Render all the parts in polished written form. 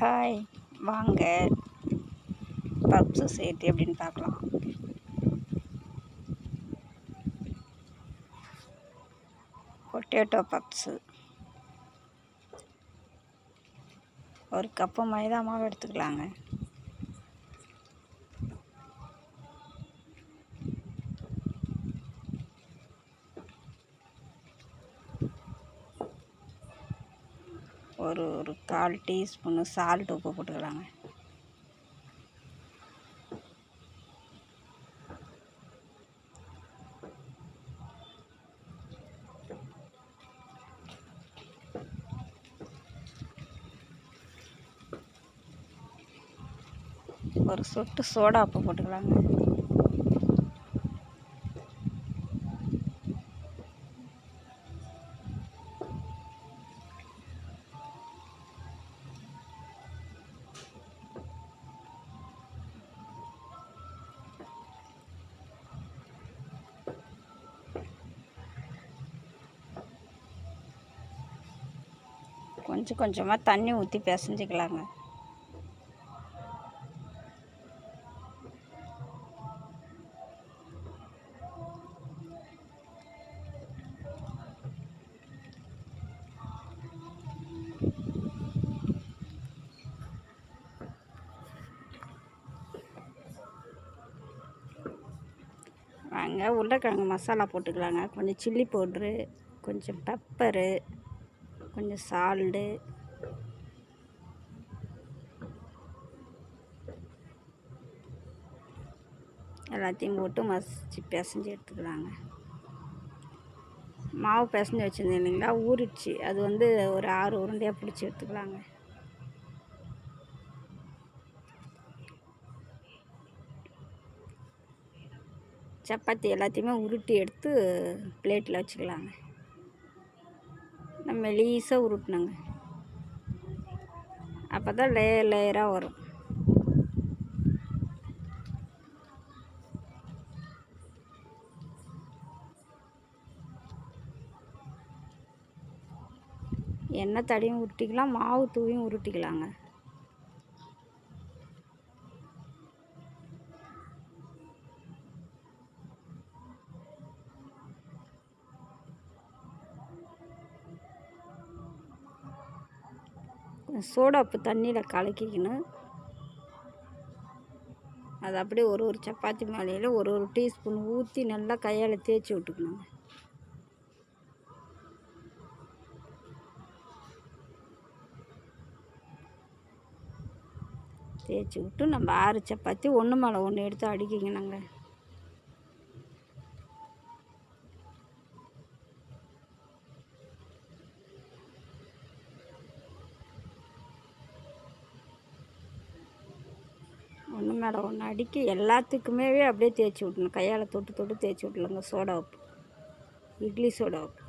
Hi, வாங்க puffs செய்கிறது எப்படின்னு பார்க்கலாம். பொட்டேட்டோ பப்ஸு ஒரு கப்பு மைதா மாவு எடுத்துக்கலாங்க. ஒரு 1/4 டீஸ்பூனு சால்ட் உப்பு போட்டுக்கலாங்க. ஒரு சொட்டு சோடா உப்பு போட்டுக்கலாங்க. கொஞ்சம் கொஞ்சமாக தண்ணி ஊற்றி பிசைஞ்சிக்கலாங்க. வாங்க உருளைக்கிழங்கு மசாலா போட்டுக்கலாங்க. கொஞ்சம் சில்லி பவுட்ரு, கொஞ்சம் பெப்பரு, கொஞ்சம் சால்ட்டு, எல்லாத்தையும் போட்டு பிசைஞ்சு எடுத்துக்கலாங்க. மாவு பிசைஞ்சு வச்சுருந்தேன் இல்லைங்களா, ஊறிடுச்சு. அது ஒரு 6 உருண்டையாக பிடிச்சி எடுத்துக்கலாங்க. சப்பாத்தி எல்லாத்தையுமே உருட்டி எடுத்து பிளேட்டில் வச்சுக்கலாங்க. நம்ம மெலிசாக உருட்டணுங்க, அப்போ தான் லேயராக வரும். எண்ணெய் தடியும் உருட்டிக்கலாம், மாவு தூவியும் உருட்டிக்கலாங்க. சோடா உப்பு தண்ணியில் கலக்கிக்கணும். அது அப்படியே ஒரு சப்பாத்தி மேலையில் ஒரு டீஸ்பூன் ஊற்றி நல்லா கையால் தேய்ச்சி விட்டுக்கணுங்க. தேய்ச்சி விட்டு நம்ம 6 சப்பாத்தி ஒன்று மேலே ஒன்று எடுத்து அடிக்கிக்கணுங்க. ஒன்று மேலே ஒன்று அடிக்கி எல்லாத்துக்குமே அப்படியே தேய்ச்சி விட்டணும். கையால் தொட்டு தொட்டு தேய்ச்சி விட்லங்க. சோடா உப்பு, இட்லி சோடா உப்பு.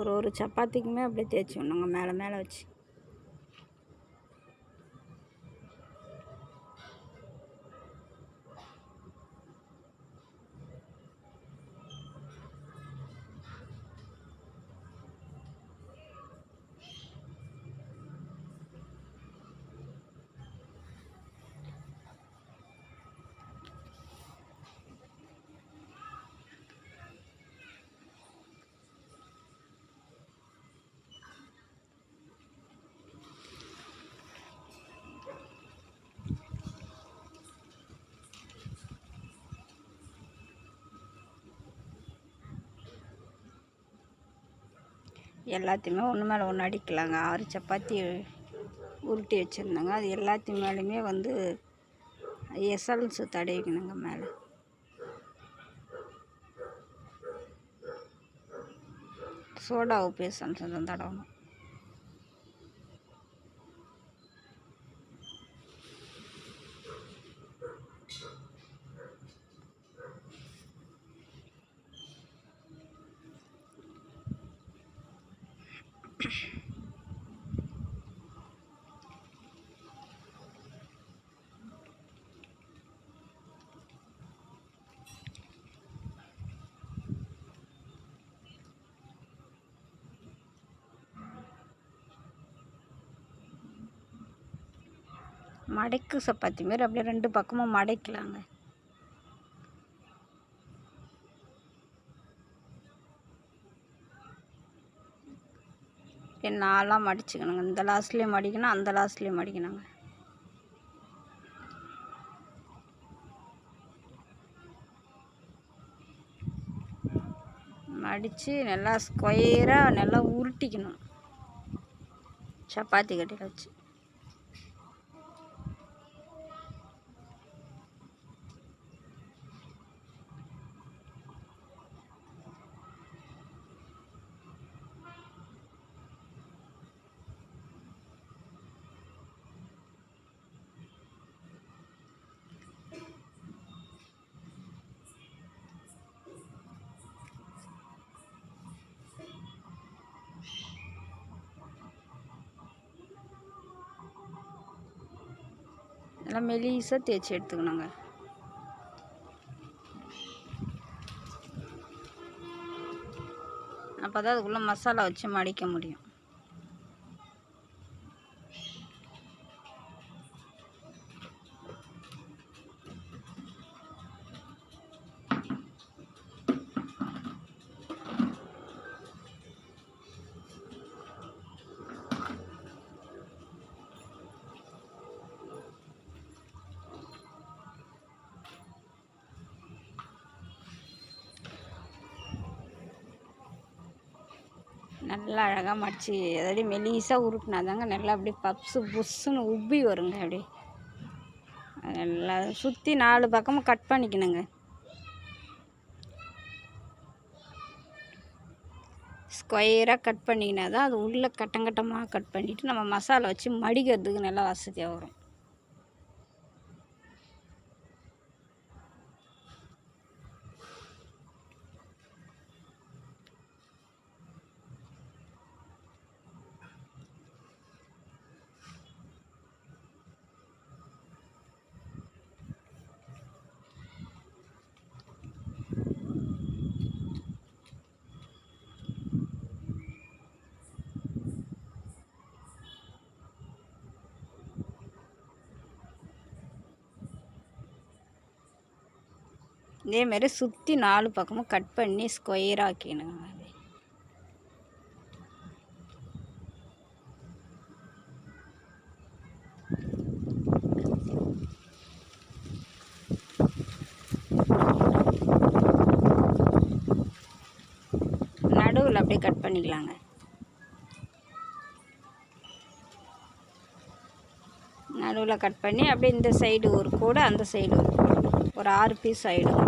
ஒரு சப்பாத்திக்குமே அப்படியே தேய்ச்சி விடணுங்க, மேலே மேலே வச்சு. எல்லாத்தையுமே ஒன்று மேலே ஒன்று அடிக்கலாங்க. 6 சப்பாத்தி உருட்டி வச்சுருந்தாங்க. அது எல்லாத்தையும் மேலேயுமே எசல்ஸ் தடவிக்கணுங்க. மேலே சோடா உப்பு எசல்ஸ் தான் தடவணும். மடக்கு சப்பாத்தி மாரி அப்படியே 2 பக்கமும் மடக்கலாங்க. நாலாக மடிச்சுக்கணுங்க. இந்த லாஸ்ட்லேயும் மடிக்கணும், அந்த லாஸ்ட்லேயும் மடிக்கணுங்க. மடித்து நல்லா ஸ்கொயராக நல்லா உருட்டிக்கணும் சப்பாத்தி கட்டையில் வச்சு. நல்லா மெலிசாக தேய்ச்சி எடுத்துக்கணுங்க. அப்போ தான் அதுக்குள்ளே மசாலா வச்சு மடிக்க முடியும். நல்லா அழகாக மடித்து அதாவது மெலிசாக உருட்டினா தாங்க நல்லா அப்படியே பப்ஸு புஷ்ஷுன்னு உப்பி வருங்க. அப்படியே நல்லா சுற்றி 4 பக்கமும் கட் பண்ணிக்கணுங்க. ஸ்கொயராக கட் பண்ணிக்கினா தான் அது உள்ளே கட்டங்கட்டமாக கட் பண்ணிவிட்டு நம்ம மசாலா வச்சு மடிக்கிறதுக்கு நல்லா வசதியாக வரும். இதேமாரி சுற்றி 4 பக்கமும் கட் பண்ணி ஸ்கொயராக ஆக்கிக்கணுங்க. நடுவில் அப்படியே கட் பண்ணிக்கலாங்க. நடுவில் கட் பண்ணி அப்படியே இந்த சைடு ஒரு கூடை, அந்த சைடு ஒரு கூடை, ஒரு 6 பீஸ் ஆகிடும்.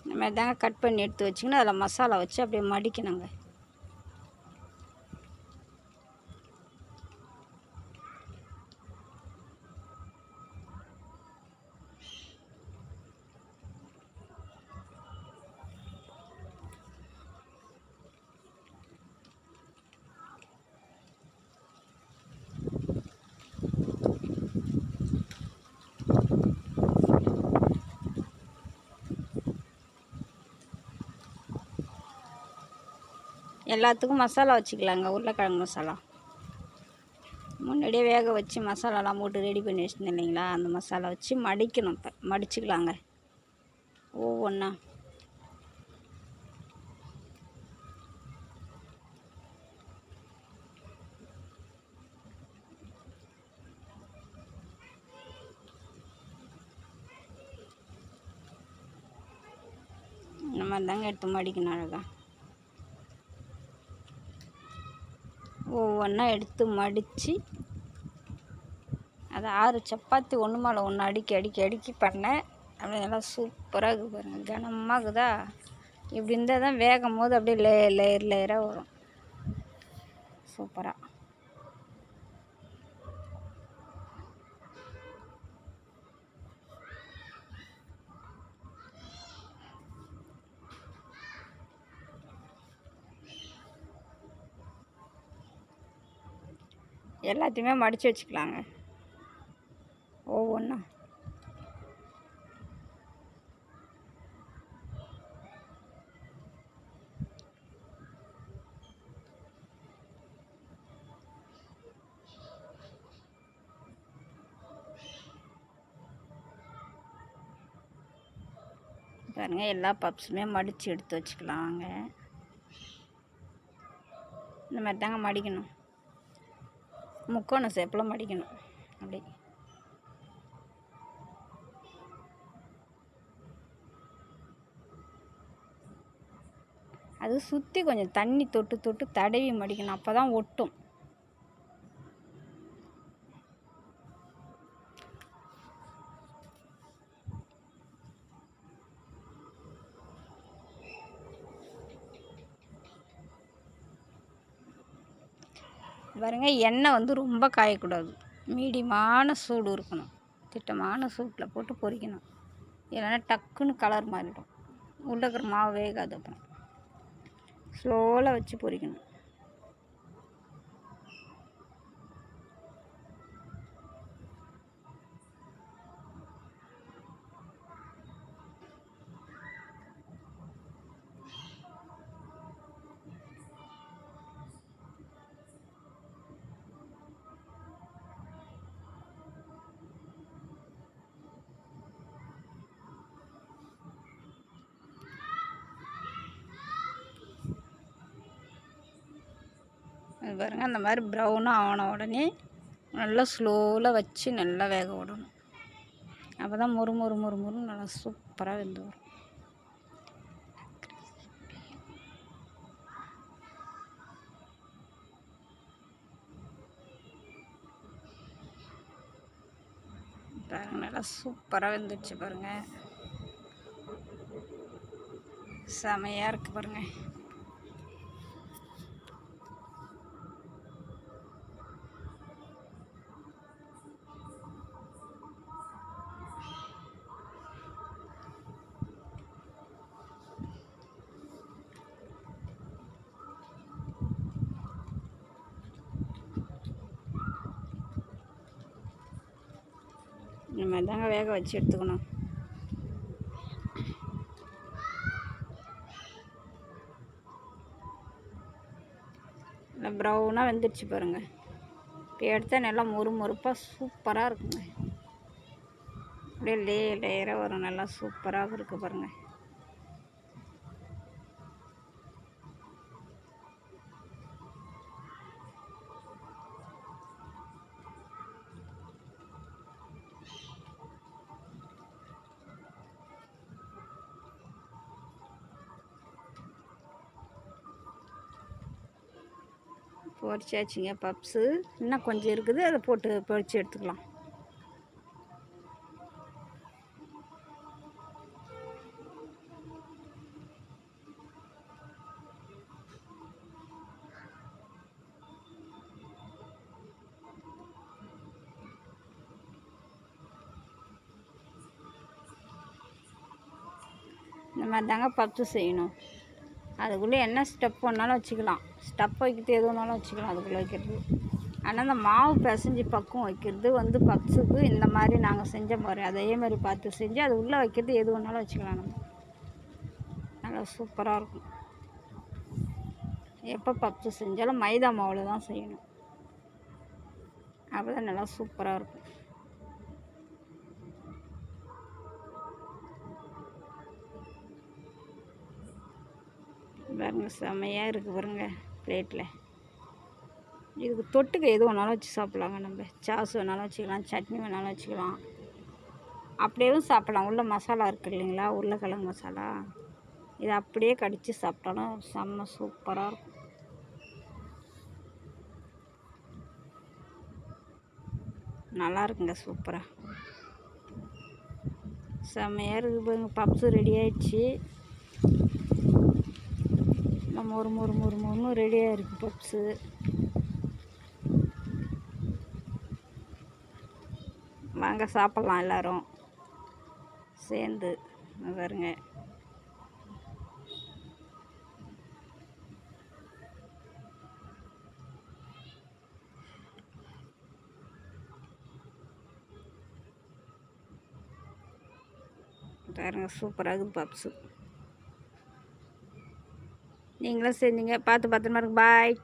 இந்த மாதிரி தாங்க கட் பண்ணி எடுத்து வச்சிங்கன்னா அதில் மசாலா வச்சு அப்படியே மடிக்கணுங்க. எல்லாத்துக்கும் மசாலா வச்சுக்கலாங்க. உருளைக்கிழங்கு மசாலா முன்னாடியே வேக வச்சு மசாலாலாம் போட்டு ரெடி பண்ணி வச்சுருந்தேன் இல்லைங்களா, அந்த மசாலா வச்சு மடிக்கணும். இப்போ மடிச்சுக்கலாங்க ஒவ்வொன்றா. இந்த மாதிரி தாங்க எடுத்து மடிக்கணும் அழகாக. ஒவ்வொன்றா எடுத்து மடித்து அதை 6 சப்பாத்தி ஒன்று மேலே ஒன்று அடுக்கி பண்ணேன். அப்படியே நல்லா சூப்பராக இருக்குது பாருங்கள். கனமாக இருக்குதா? இப்படி இருந்தால் தான் வேகும் போது அப்படியே லேயராக வரும் சூப்பராக. எல்லாத்தையுமே மடித்து வச்சுக்கலாங்க ஒவ்வொன்றா. பாருங்கள், எல்லா பப்ஸுமே மடித்து எடுத்து வச்சுக்கலாங்க. இந்த மாதிரி தாங்க மடிக்கணும், முக்கோண ஷேப்பில் மடிக்கணும். அப்படி அது சுற்றி கொஞ்சம் தண்ணி தொட்டு தொட்டு தடவி மடிக்கணும், அப்போ தான் ஒட்டும். பாருங்கள், எண்ணெய் வந்து ரொம்ப காயக்கூடாது, மீடியமான சூடு இருக்கணும். திட்டமான சூட்டில் போட்டு பொரிக்கணும், இல்லைன்னா டக்குன்னு கலர் மாறிடும், உள்ள இருக்கிற மாவு வேகாது. அப்புறம் ஸ்லோவில் வச்சு பொரிக்கணும். அது பாருங்கள், அந்த மாதிரி ப்ரௌனாக ஆன உடனே நல்லா ஸ்லோவில் வச்சு நல்லா வேக விடணும். அப்போ தான் மொறு மொறு மொறு மொறுன்னு நல்லா சூப்பராக வெந்து வரும். பாருங்கள், நல்லா சூப்பராக வெந்துடுச்சு பாருங்கள், செமையாக இருக்குது பாருங்கள். இந்த மாதிரி தாங்க வேக வச்சு எடுத்துக்கணும். நல்லா ப்ரௌனாக வெந்துடுச்சு பாருங்கள். இப்போ எடுத்தால் நல்லா மொறு மொறுப்பாக சூப்பராக இருக்குங்க. அப்படியே லேயராக வரும், நல்லா சூப்பராக இருக்குது பாருங்கள். பொரிச்சாச்சுங்க பப்ஸு, இன்னும் கொஞ்சம் இருக்குது, அதை போட்டு பொரிச்சு எடுத்துக்கலாம். இந்த மாதிரி தாங்க பப்ஸு செய்யணும். அதுக்குள்ளே என்ன ஸ்டெப் வேணாலும் வச்சுக்கலாம், ஸ்டெப் வைக்கிறது எது வேணாலும் வச்சுக்கலாம் அதுக்குள்ளே வைக்கிறது. ஆனால் அந்த மாவு பிசைஞ்சு பக்கம் வைக்கிறது வந்து பப்ஸுக்கு இந்த மாதிரி நாங்கள் செஞ்ச மாதிரி அதே மாதிரி பார்த்து செஞ்சு அது உள்ளே வைக்கிறது எது வேணாலும் வச்சுக்கலாம். நம்ம நல்லா சூப்பராக இருக்கும். எப்போ பப்ஸு செஞ்சாலும் மைதா மாவில் தான் செய்யணும், அப்போ தான் நல்லா சூப்பராக இருக்கும். பாருங்கள், செமையாக இருக்குது பாருங்கள் பிளேட்டில். இதுக்கு தொட்டுக்க எது வேணாலும் வச்சு சாப்பிட்லாங்க. நம்ம சாஸ் வேணாலும் வச்சுக்கலாம், சட்னி வேணாலும் வச்சுக்கலாம், அப்படியேவும் சாப்பிட்லாம். உள்ள மசாலா இருக்குது இல்லைங்களா, உருளைக்கிழங்கு மசாலா, இதை அப்படியே கடித்து சாப்பிட்டாலும் செம்ம சூப்பராக இருக்கும். நல்லா இருக்குங்க, சூப்பராக செம்மையாக இருக்குது பாருங்க. பப்ஸு ரெடி ஆகிடுச்சு, நம்ம ஒரு மொறு மொறு மொறுன்னு ரெடியாக இருக்குது பப்ஸு. வாங்க சாப்பிட்லாம் எல்லோரும் சேர்ந்து. பாருங்க, பாருங்கள் சூப்பராக இருக்குது பப்ஸு. நீங்களும் செஞ்சீங்க. பார்த்து பத்திரமா இருங்க. பாய்.